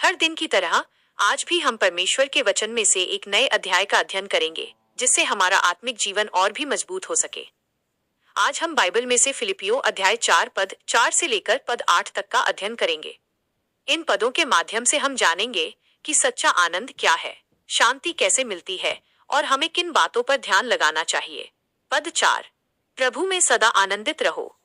हर दिन की तरह आज भी हम परमेश्वर के वचन में से एक नए अध्याय का अध्ययन करेंगे, जिससे हमारा आत्मिक जीवन और भी मजबूत हो सके। आज हम बाइबल में से फिलिपियो अध्याय 4 पद 4 से लेकर पद 8 तक का अध्ययन करेंगे। इन पदों के माध्यम से हम जानेंगे कि सच्चा आनंद क्या है, शांति कैसे मिलती है और हमें किन बातों पर ध्यान लगाना चाहिए। पद 4, प्रभु में सदा आनंदित रहो।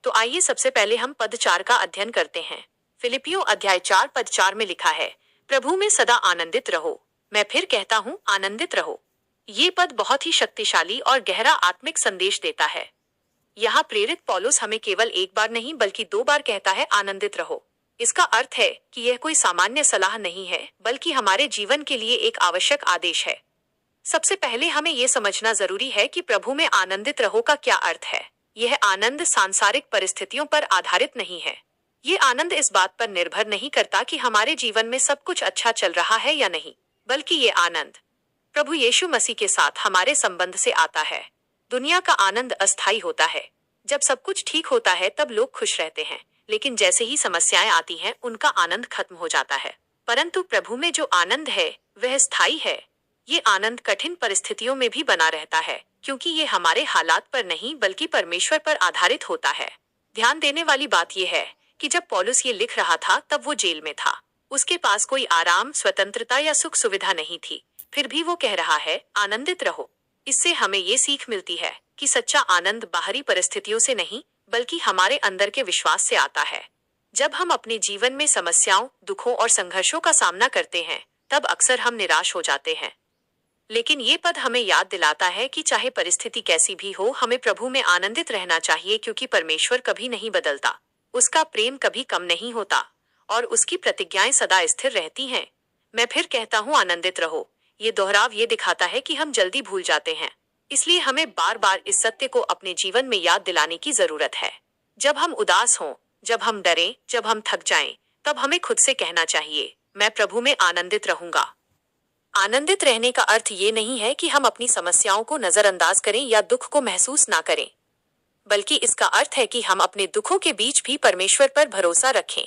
तो आइए सबसे पहले हम पद 4 का अध्ययन करते हैं। फिलिपियो अध्याय 4 पद 4 में लिखा है, प्रभु में सदा आनंदित रहो। मैं फिर कहता हूँ, आनंदित रहो। ये पद बहुत ही शक्तिशाली और गहरा आत्मिक संदेश देता है। यहाँ प्रेरित पौलुस हमें केवल एक बार नहीं बल्कि 2 बार कहता है, आनंदित रहो। इसका अर्थ है कि यह कोई सामान्य सलाह नहीं है, बल्कि हमारे जीवन के लिए एक आवश्यक आदेश है। सबसे पहले हमें यह समझना जरूरी है कि प्रभु में आनंदित रहो का क्या अर्थ है। यह आनंद सांसारिक परिस्थितियों पर आधारित नहीं है। ये आनंद इस बात पर निर्भर नहीं करता कि हमारे जीवन में सब कुछ अच्छा चल रहा है या नहीं, बल्कि ये आनंद प्रभु यीशु मसीह के साथ हमारे संबंध से आता है। दुनिया का आनंद अस्थायी होता है। जब सब कुछ ठीक होता है तब लोग खुश रहते हैं, लेकिन जैसे ही समस्याएं आती हैं उनका आनंद खत्म हो जाता है। परंतु प्रभु में जो आनंद है वह स्थायी है। ये आनंद कठिन परिस्थितियों में भी बना रहता है, क्योंकि ये हमारे हालात पर नहीं बल्कि परमेश्वर पर आधारित होता है। ध्यान देने वाली बात यह है कि जब पौलुस ये लिख रहा था तब वो जेल में था। उसके पास कोई आराम, स्वतंत्रता या सुख सुविधा नहीं थी। फिर भी वो कह रहा है, आनंदित रहो। इससे हमें ये सीख मिलती है कि सच्चा आनंद बाहरी परिस्थितियों से नहीं बल्कि हमारे अंदर के विश्वास से आता है। जब हम अपने जीवन में समस्याओं, दुखों और संघर्षों का सामना करते हैं तब अक्सर हम निराश हो जाते हैं। लेकिन ये पद हमें याद दिलाता है कि चाहे परिस्थिति कैसी भी हो, हमें प्रभु में आनंदित रहना चाहिए, क्योंकि परमेश्वर कभी नहीं बदलता, उसका प्रेम कभी कम नहीं होता और उसकी प्रतिज्ञाएं सदा स्थिर रहती हैं। मैं फिर कहता हूँ, आनंदित रहो। ये दोहराव ये दिखाता है कि हम जल्दी भूल जाते हैं, इसलिए हमें बार बार इस सत्य को अपने जीवन में याद दिलाने की जरूरत है। जब हम उदास हों, जब हम डरें, जब हम थक जाएं, तब हमें खुद से कहना चाहिए, मैं प्रभु में आनंदित रहूंगा। आनंदित रहने का अर्थ ये नहीं है कि हम अपनी समस्याओं को नजरअंदाज करें या दुख को महसूस ना करें, बल्कि इसका अर्थ है कि हम अपने दुखों के बीच भी परमेश्वर पर भरोसा रखें।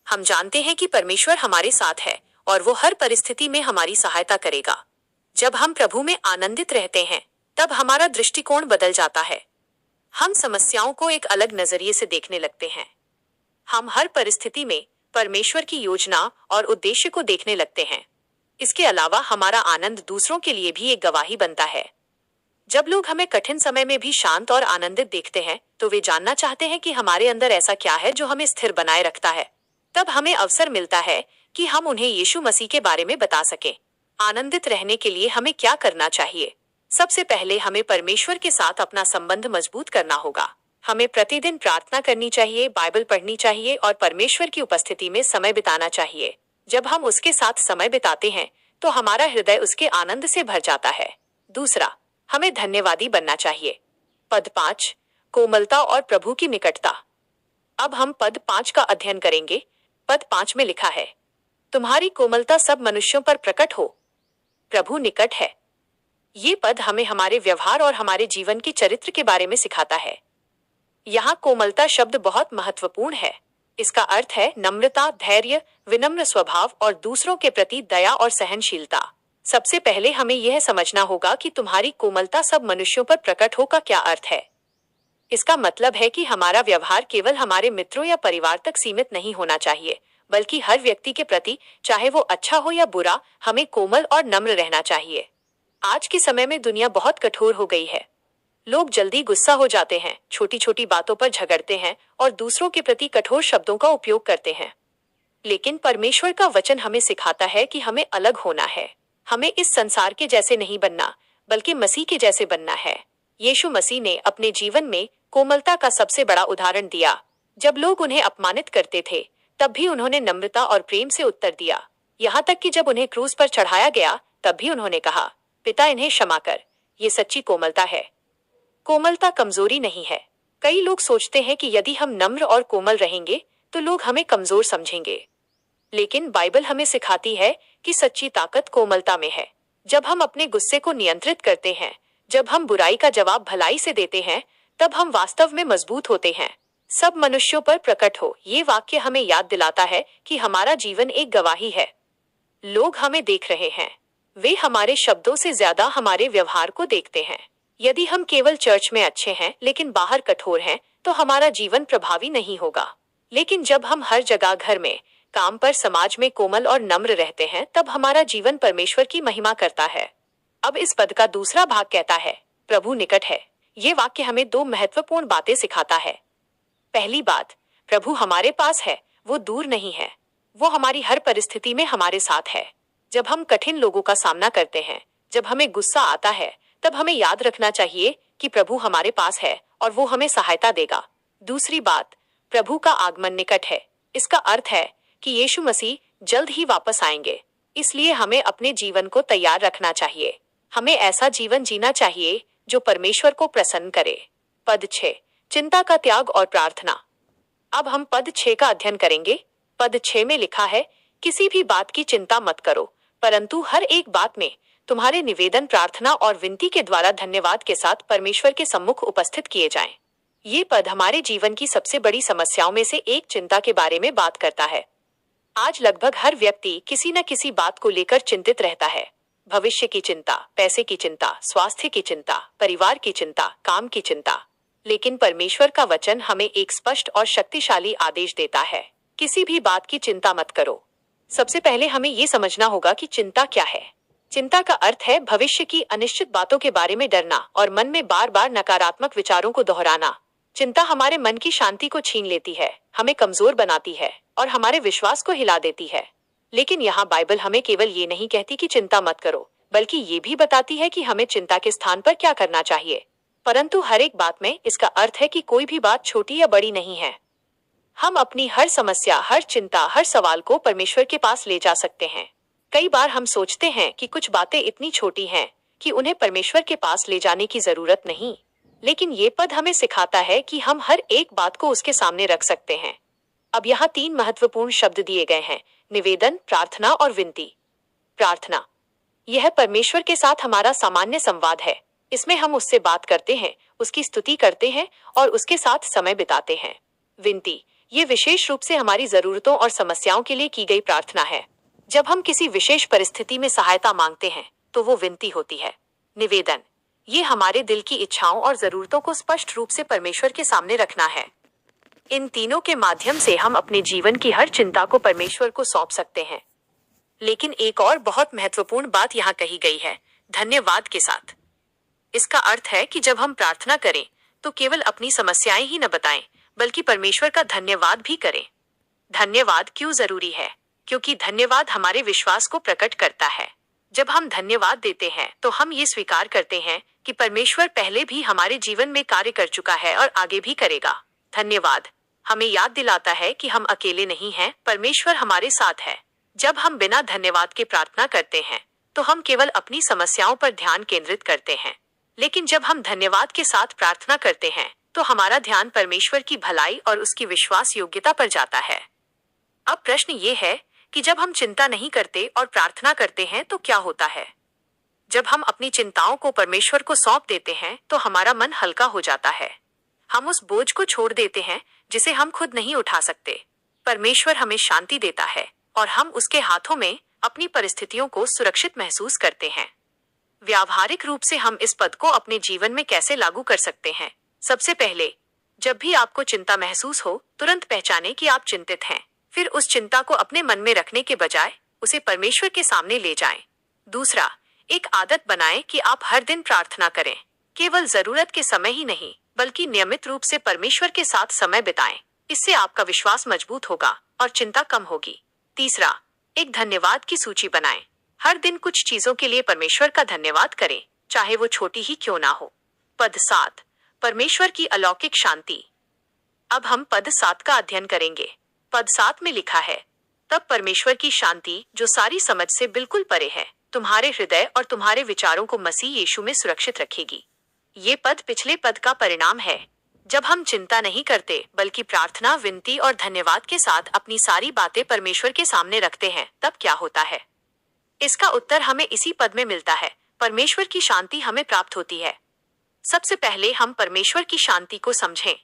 हम जानते हैं कि परमेश्वर हमारे साथ है और वो हर परिस्थिति में हमारी सहायता करेगा। जब हम प्रभु में आनंदित रहते हैं तब हमारा दृष्टिकोण बदल जाता है। हम समस्याओं को एक अलग नजरिए से देखने लगते हैं। हम हर परिस्थिति में परमेश्वर की योजना और उद्देश्य को देखने लगते हैं। इसके अलावा हमारा आनंद दूसरों के लिए भी एक गवाही बनता है। जब लोग हमें कठिन समय में भी शांत और आनंदित देखते हैं तो वे जानना चाहते हैं कि हमारे अंदर ऐसा क्या है जो हमें स्थिर बनाए रखता है। तब हमें अवसर मिलता है कि हम उन्हें यीशु मसीह के बारे में बता सकें। आनंदित रहने के लिए हमें क्या करना चाहिए? सबसे पहले हमें परमेश्वर के साथ अपना संबंध मजबूत करना होगा। हमें प्रतिदिन प्रार्थना करनी चाहिए, बाइबल पढ़नी चाहिए और परमेश्वर की उपस्थिति में समय बिताना चाहिए। जब हम उसके साथ समय बिताते हैं तो हमारा हृदय उसके आनंद से भर जाता है। दूसरा, हमें धन्यवादी बनना चाहिए। पद 5, कोमलता और प्रभु की निकटता। अब हम पद 5 का अध्ययन करेंगे। पद 5 में लिखा है, तुम्हारी कोमलता सब मनुष्यों पर प्रकट हो, प्रभु निकट है। ये पद हमें हमारे व्यवहार और हमारे जीवन के चरित्र के बारे में सिखाता है। यहाँ कोमलता शब्द बहुत महत्वपूर्ण है। इसका अर्थ है नम्रता, धैर्य, विनम्र स्वभाव और दूसरों के प्रति दया और सहनशीलता। सबसे पहले हमें यह समझना होगा कि तुम्हारी कोमलता सब मनुष्यों पर प्रकट हो का क्या अर्थ है। इसका मतलब है कि हमारा व्यवहार केवल हमारे मित्रों या परिवार तक सीमित नहीं होना चाहिए, बल्कि हर व्यक्ति के प्रति, चाहे वो अच्छा हो या बुरा, हमें कोमल और नम्र रहना चाहिए। आज के समय में दुनिया बहुत कठोर हो गई है। लोग जल्दी गुस्सा हो जाते हैं, छोटी छोटी बातों पर झगड़ते हैं और दूसरों के प्रति कठोर शब्दों का उपयोग करते हैं। लेकिन परमेश्वर का वचन हमें सिखाता है कि हमें अलग होना है। हमें इस संसार के जैसे नहीं बनना, बल्कि मसीह के जैसे बनना है। यीशु मसीह ने अपने जीवन में कोमलता का सबसे बड़ा उदाहरण दिया। जब लोग उन्हें अपमानित करते थे तब भी उन्होंने नम्रता और प्रेम से उत्तर दिया। यहाँ तक कि जब उन्हें क्रूस पर चढ़ाया गया तब भी उन्होंने कहा, पिता इन्हें क्षमा कर। ये सच्ची कोमलता है। कोमलता कमजोरी नहीं है। कई लोग सोचते हैं कि यदि हम नम्र और कोमल रहेंगे तो लोग हमें कमजोर समझेंगे। लेकिन बाइबल हमें सिखाती है कि सच्ची ताकत कोमलता में है। जब हम अपने गुस्से को नियंत्रित करते हैं, जब हम बुराई का जवाब भलाई से देते हैं, तब हम वास्तव में मजबूत होते हैं। सब मनुष्यों पर प्रकट हो। ये वाक्य हमें याद दिलाता है कि हमारा जीवन एक गवाही है। लोग हमें देख रहे हैं। वे हमारे शब्दों से ज्यादा हमारे व्यवहार को देखते हैं। यदि हम केवल चर्च में अच्छे हैं लेकिन बाहर कठोर हैं, तो हमारा जीवन प्रभावी नहीं होगा। लेकिन जब हम हर जगह, घर में, काम पर, समाज में कोमल और नम्र रहते हैं, तब हमारा जीवन परमेश्वर की महिमा करता है। अब इस पद का दूसरा भाग कहता है, प्रभु निकट है। ये वाक्य हमें दो महत्वपूर्ण बातें सिखाता है। पहली बात, प्रभु हमारे पास है, वो दूर नहीं है। वो हमारी हर परिस्थिति में हमारे साथ है। जब हम कठिन लोगों का सामना करते हैं, जब हमें गुस्सा आता है, तब हमें याद रखना चाहिए कि प्रभु हमारे पास है और वो हमें सहायता देगा। दूसरी बात, प्रभु का आगमन निकट है। इसका अर्थ है कि यीशु मसीह जल्द ही वापस आएंगे। इसलिए हमें अपने जीवन को तैयार रखना चाहिए। हमें ऐसा जीवन जीना चाहिए जो परमेश्वर को प्रसन्न करे। पद 6, चिंता का त्याग और प्रार्थना। अब हम पद 6 का अध्ययन करेंगे। पद 6 में लिखा है, किसी भी बात की चिंता मत करो, परंतु हर एक बात में तुम्हारे निवेदन, प्रार्थना और विनती के द्वारा धन्यवाद के साथ परमेश्वर के सम्मुख उपस्थित किए जाएं। ये पद हमारे जीवन की सबसे बड़ी समस्याओं में से एक, चिंता के बारे में बात करता है। आज लगभग हर व्यक्ति किसी न किसी बात को लेकर चिंतित रहता है। भविष्य की चिंता, पैसे की चिंता, स्वास्थ्य की चिंता, परिवार की चिंता, काम की चिंता। लेकिन परमेश्वर का वचन हमें एक स्पष्ट और शक्तिशाली आदेश देता है, किसी भी बात की चिंता मत करो। सबसे पहले हमें ये समझना होगा कि चिंता क्या है। चिंता का अर्थ है भविष्य की अनिश्चित बातों के बारे में डरना और मन में बार बार नकारात्मक विचारों को दोहराना। चिंता हमारे मन की शांति को छीन लेती है, हमें कमजोर बनाती है और हमारे विश्वास को हिला देती है। लेकिन यहाँ बाइबल हमें केवल ये नहीं कहती कि चिंता मत करो, बल्कि ये भी बताती है कि हमें चिंता के स्थान पर क्या करना चाहिए। परंतु हर एक बात में इसका अर्थ है कि कोई भी बात छोटी या बड़ी नहीं है। हम अपनी हर समस्या, हर चिंता, हर सवाल को परमेश्वर के पास ले जा सकते हैं। कई बार हम सोचते हैं कि कुछ बातें इतनी छोटी हैं कि उन्हें परमेश्वर के पास ले जाने की जरूरत नहीं। लेकिन ये पद हमें सिखाता है कि हम हर एक बात को उसके सामने रख सकते हैं। अब यहाँ 3 महत्वपूर्ण शब्द दिए गए हैं, निवेदन, प्रार्थना और विनती। प्रार्थना, यह परमेश्वर के साथ हमारा सामान्य संवाद है। इसमें हम उससे बात करते हैं, उसकी स्तुति करते हैं और उसके साथ समय बिताते हैं। विनती, ये विशेष रूप से हमारी जरूरतों और समस्याओं के लिए की गई प्रार्थना है। जब हम किसी विशेष परिस्थिति में सहायता मांगते हैं तो वो विनती होती है। निवेदन, ये हमारे दिल की इच्छाओं और जरूरतों को स्पष्ट रूप से परमेश्वर के सामने रखना है। इन तीनों के माध्यम से हम अपने जीवन की हर चिंता को परमेश्वर को सौंप सकते हैं। लेकिन एक और बहुत महत्वपूर्ण बात यहाँ कही गई है, धन्यवाद के साथ। इसका अर्थ है कि जब हम प्रार्थना करें तो केवल अपनी समस्याएं ही न बताएं, बल्कि परमेश्वर का धन्यवाद भी करें। धन्यवाद क्यों जरूरी है? क्योंकि धन्यवाद हमारे विश्वास को प्रकट करता है। जब हम धन्यवाद देते हैं तो हम ये स्वीकार करते हैं कि परमेश्वर पहले भी हमारे जीवन में कार्य कर चुका है और आगे भी करेगा। धन्यवाद हमें याद दिलाता है कि हम अकेले नहीं हैं, परमेश्वर हमारे साथ है। जब हम बिना धन्यवाद के प्रार्थना करते हैं तो हम केवल अपनी समस्याओं पर ध्यान केंद्रित करते हैं। लेकिन जब हम धन्यवाद के साथ प्रार्थना करते हैं तो हमारा ध्यान परमेश्वर की भलाई और उसकी विश्वास योग्यता पर जाता है। अब प्रश्न ये है कि जब हम चिंता नहीं करते और प्रार्थना करते हैं तो क्या होता है? जब हम अपनी चिंताओं को परमेश्वर को सौंप देते हैं तो हमारा मन हल्का हो जाता है। हम उस बोझ को छोड़ देते हैं जिसे हम खुद नहीं उठा सकते। परमेश्वर हमें शांति देता है और हम उसके हाथों में अपनी परिस्थितियों को सुरक्षित महसूस करते हैं। व्यावहारिक रूप से हम इस पद को अपने जीवन में कैसे लागू कर सकते हैं? सबसे पहले, जब भी आपको चिंता महसूस हो, तुरंत पहचानें कि आप चिंतित हैं। फिर उस चिंता को अपने मन में रखने के बजाय उसे परमेश्वर के सामने ले जाएं। दूसरा, एक आदत बनाएं कि आप हर दिन प्रार्थना करें। केवल जरूरत के समय ही नहीं, बल्कि नियमित रूप से परमेश्वर के साथ समय बिताएं। इससे आपका विश्वास मजबूत होगा और चिंता कम होगी। तीसरा, एक धन्यवाद की सूची बनाएं। हर दिन कुछ चीजों के लिए परमेश्वर का धन्यवाद करें, चाहे वो छोटी ही क्यों ना हो। पद 7, परमेश्वर की अलौकिक शांति। अब हम पद 7 का अध्ययन करेंगे। पद 7 में लिखा है, तब परमेश्वर की शांति जो सारी समझ से बिल्कुल परे है, तुम्हारे हृदय और तुम्हारे विचारों को मसीह यीशु में सुरक्षित रखेगी। ये पद पिछले पद का परिणाम है। जब हम चिंता नहीं करते बल्कि प्रार्थना, विनती और धन्यवाद के साथ अपनी सारी बातें परमेश्वर के सामने रखते हैं, तब क्या होता है? इसका उत्तर हमें इसी पद में मिलता है। परमेश्वर की शांति हमें प्राप्त होती है। सबसे पहले हम परमेश्वर की शांति को समझें।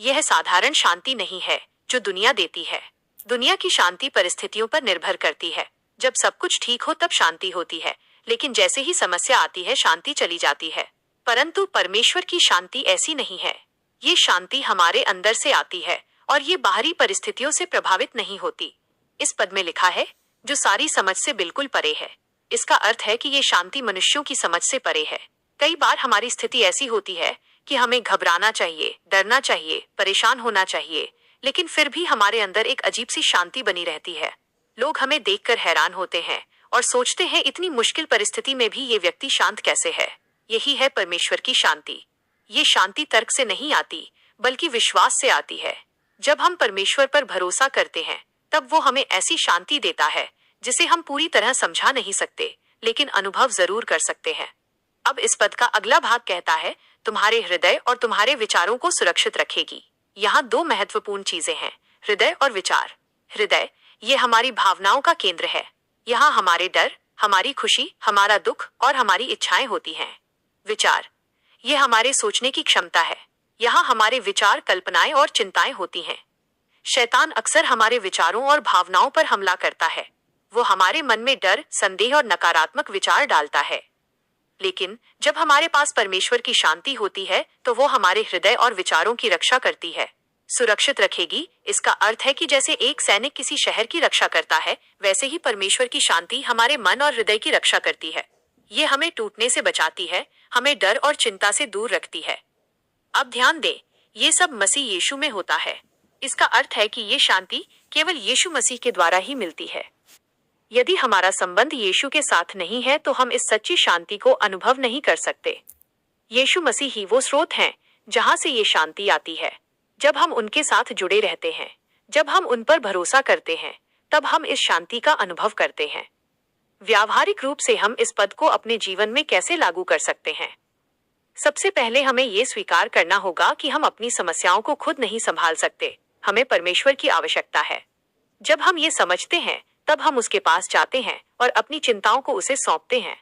यह साधारण शांति नहीं है जो दुनिया देती है। दुनिया की शांति परिस्थितियों पर निर्भर करती है। जब सब कुछ ठीक हो तब शांति होती है, लेकिन जैसे ही समस्या आती है शांति चली जाती है। परंतु परमेश्वर की शांति ऐसी नहीं है। ये शांति हमारे अंदर से आती है और ये बाहरी परिस्थितियों से प्रभावित नहीं होती। इस पद में लिखा है, जो सारी समझ से बिल्कुल परे है। इसका अर्थ है कि ये शांति मनुष्यों की समझ से परे है। कई बार हमारी स्थिति ऐसी होती है कि हमें घबराना चाहिए, डरना चाहिए, परेशान होना चाहिए, लेकिन फिर भी हमारे अंदर एक अजीब सी शांति बनी रहती है। लोग हमें देखकर हैरान होते हैं और सोचते हैं इतनी मुश्किल परिस्थिति में भी ये व्यक्ति शांत कैसे है। यही है परमेश्वर की शांति। ये शांति तर्क से नहीं आती, बल्कि विश्वास से आती है। जब हम परमेश्वर पर भरोसा करते हैं तब वो हमें ऐसी शांति देता है जिसे हम पूरी तरह समझा नहीं सकते, लेकिन अनुभव जरूर कर सकते हैं। अब इस पद का अगला भाग कहता है, तुम्हारे हृदय और तुम्हारे विचारों को सुरक्षित रखेगी। यहाँ दो महत्वपूर्ण चीजें हैं, हृदय और विचार। हृदय, ये हमारी भावनाओं का केंद्र है। यहाँ हमारे डर, हमारी खुशी, हमारा दुख और हमारी इच्छाएं होती हैं। विचार, ये हमारे सोचने की क्षमता है। यहाँ हमारे विचार, कल्पनाएं और चिंताएं होती हैं। शैतान अक्सर हमारे विचारों और भावनाओं पर हमला करता है। वो हमारे मन में डर, संदेह और नकारात्मक विचार डालता है। लेकिन जब हमारे पास परमेश्वर की शांति होती है तो वो हमारे हृदय और विचारों की रक्षा करती है। सुरक्षित रखेगी, इसका अर्थ है कि जैसे एक सैनिक किसी शहर की रक्षा करता है, वैसे ही परमेश्वर की शांति हमारे मन और हृदय की रक्षा करती है। ये हमें टूटने से बचाती है, हमें डर और चिंता से दूर रखती है। अब ध्यान दें, ये सब मसीह यीशु में होता है। इसका अर्थ है कि ये शांति केवल यीशु मसीह के द्वारा ही मिलती है। यदि हमारा संबंध यीशु के साथ नहीं है तो हम इस सच्ची शांति को अनुभव नहीं कर सकते। यीशु मसीह ही वो स्रोत हैं जहां से ये शांति आती है। जब हम उनके साथ जुड़े रहते हैं, जब हम उन पर भरोसा करते हैं, तब हम इस शांति का अनुभव करते हैं। व्यावहारिक रूप से हम इस पद को अपने जीवन में कैसे लागू कर सकते हैं? सबसे पहले हमें ये स्वीकार करना होगा कि हम अपनी समस्याओं को खुद नहीं संभाल सकते। हमें परमेश्वर की आवश्यकता है। जब हम ये समझते हैं तब हम उसके पास जाते हैं और अपनी चिंताओं को उसे सौंपते हैं।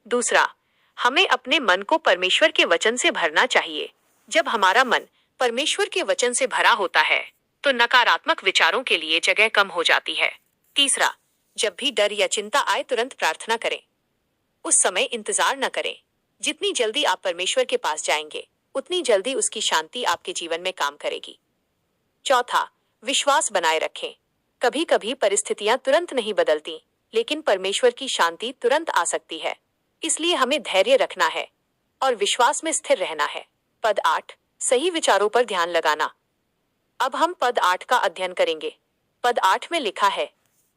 दूसरा, हमें अपने मन को परमेश्वर के वचन से भरना चाहिए। जब हमारा मन परमेश्वर के वचन से भरा होता है तो नकारात्मक विचारों के लिए जगह कम हो जाती है। तीसरा, जब भी डर या चिंता आए तुरंत प्रार्थना करें। उस समय इंतजार न करें। जितनी जल्दी आप परमेश्वर के पास जाएंगे, उतनी जल्दी उसकी शांति आपके जीवन में काम करेगी। चौथा, विश्वास बनाए रखें। कभी कभी परिस्थितियां तुरंत नहीं बदलती, लेकिन परमेश्वर की शांति तुरंत आ सकती है। इसलिए हमें धैर्य रखना है और विश्वास में स्थिर रहना है। पद 8, सही विचारों पर ध्यान लगाना। अब हम पद 8 का अध्ययन करेंगे। पद 8 में लिखा है,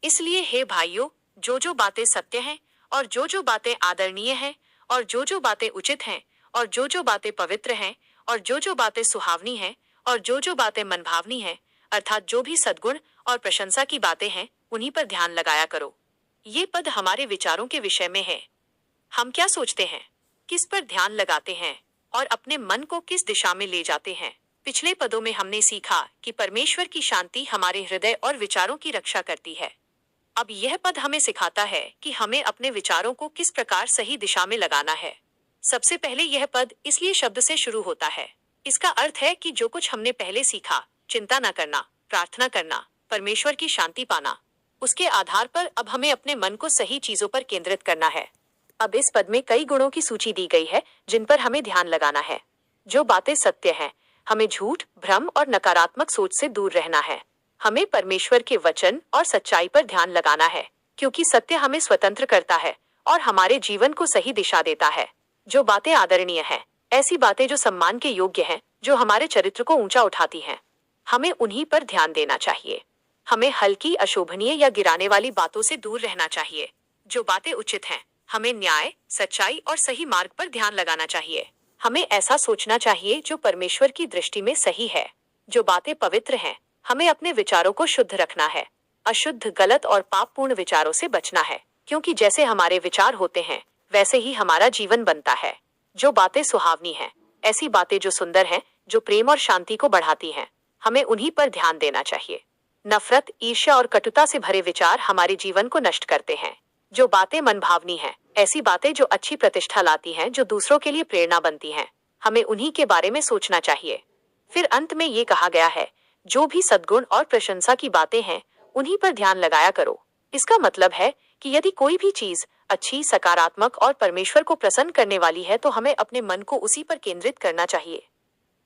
इसलिए हे भाइयों, जो बातें सत्य हैं और जो बातें आदरणीय हैं और जो बातें उचित हैं और जो बातें पवित्र हैं और जो बातें सुहावनी हैं और जो बातें मनभावनी हैं, अर्थात जो भी सद्गुण और प्रशंसा की बातें हैं, उन्हीं पर ध्यान लगाया करो। ये पद हमारे विचारों के विषय में है। हम क्या सोचते हैं, किस पर ध्यान लगाते हैं और अपने मन को किस दिशा में ले जाते हैं। पिछले पदों में हमने सीखा कि परमेश्वर की शांति हमारे हृदय और विचारों की रक्षा करती है। अब यह पद हमें सिखाता है कि हमें अपने विचारों को किस प्रकार सही दिशा में लगाना है। सबसे पहले यह पद इसलिए शब्द से शुरू होता है। इसका अर्थ है कि जो कुछ हमने पहले सीखा, चिंता न करना, प्रार्थना करना, परमेश्वर की शांति पाना, उसके आधार पर अब हमें अपने मन को सही चीजों पर केंद्रित करना है। अब इस पद में कई गुणों की सूची दी गई है जिन पर हमें ध्यान लगाना है। जो बातें सत्य हैं, हमें झूठ, भ्रम और नकारात्मक सोच से दूर रहना है। हमें परमेश्वर के वचन और सच्चाई पर ध्यान लगाना है, क्योंकि सत्य हमें स्वतंत्र करता है और हमारे जीवन को सही दिशा देता है। जो बातें आदरणीय हैं, ऐसी बातें जो सम्मान के योग्य हैं, जो हमारे चरित्र को ऊंचा उठाती हैं, हमें उन्हीं पर ध्यान देना चाहिए। हमें हल्की, अशोभनीय या गिराने वाली बातों से दूर रहना चाहिए। जो बातें उचित हैं, हमें न्याय, सच्चाई और सही मार्ग पर ध्यान लगाना चाहिए। हमें ऐसा सोचना चाहिए जो परमेश्वर की दृष्टि में सही है। जो बातें पवित्र हैं, हमें अपने विचारों को शुद्ध रखना है। अशुद्ध, गलत और पापपूर्ण विचारों से बचना है, क्योंकि जैसे हमारे विचार होते हैं वैसे ही हमारा जीवन बनता है। जो बातें सुहावनी हैं, ऐसी बातें जो सुंदर हैं, जो प्रेम और शांति को बढ़ाती हैं, हमें उन्हीं पर ध्यान देना चाहिए। नफरत, ईर्ष्या और कटुता से भरे विचार हमारे जीवन को नष्ट करते हैं। जो बातें मनभावनी हैं, ऐसी बातें जो अच्छी प्रतिष्ठा लाती हैं, जो दूसरों के लिए प्रेरणा बनती हैं, हमें उन्हीं के बारे में सोचना चाहिए। फिर अंत में ये कहा गया है, जो भी सद्गुण और प्रशंसा की बातें हैं उन्हीं पर ध्यान लगाया करो। इसका मतलब है कि यदि कोई भी चीज अच्छी, सकारात्मक और परमेश्वर को प्रसन्न करने वाली है तो हमें अपने मन को उसी पर केंद्रित करना चाहिए।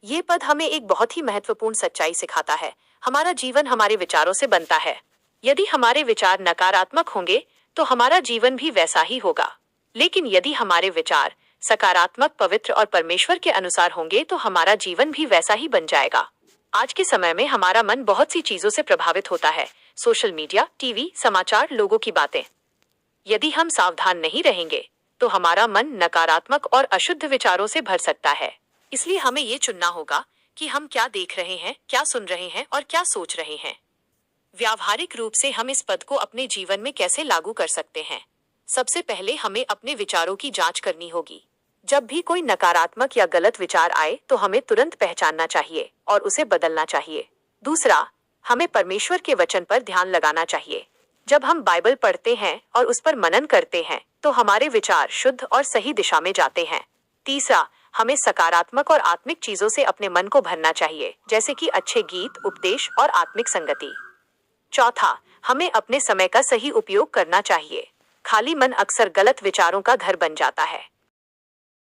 ये पद हमें एक बहुत ही महत्वपूर्ण सच्चाई सिखाता है। हमारा जीवन हमारे विचारों से बनता है। यदि हमारे विचार नकारात्मक होंगे तो हमारा जीवन भी वैसा ही होगा। लेकिन यदि हमारे विचार सकारात्मक, पवित्र और परमेश्वर के अनुसार होंगे तो हमारा जीवन भी वैसा ही बन जाएगा। आज के समय में हमारा मन बहुत सी चीजों से प्रभावित होता है। सोशल मीडिया, टीवी, समाचार, लोगों की बातें। यदि हम सावधान नहीं रहेंगे तो हमारा मन नकारात्मक और अशुद्ध विचारों से भर सकता है। इसलिए हमें ये चुनना होगा कि हम क्या देख रहे हैं, क्या सुन रहे हैं और क्या सोच रहे हैं। व्यावहारिक रूप से हम इस पद को अपने जीवन में कैसे लागू कर सकते हैं? सबसे पहले हमें अपने विचारों की जांच करनी होगी। जब भी कोई नकारात्मक या गलत विचार आए तो हमें तुरंत पहचानना चाहिए और उसे बदलना चाहिए। दूसरा, हमें परमेश्वर के वचन पर ध्यान लगाना चाहिए। जब हम बाइबल पढ़ते हैं और उस पर मनन करते हैं तो हमारे विचार शुद्ध और सही दिशा में जाते हैं। तीसरा, हमें सकारात्मक और आत्मिक चीजों से अपने मन को भरना चाहिए, जैसे कि अच्छे गीत, उपदेश और आत्मिक संगति। चौथा, हमें अपने समय का सही उपयोग करना चाहिए। खाली मन अक्सर गलत विचारों का घर बन जाता है।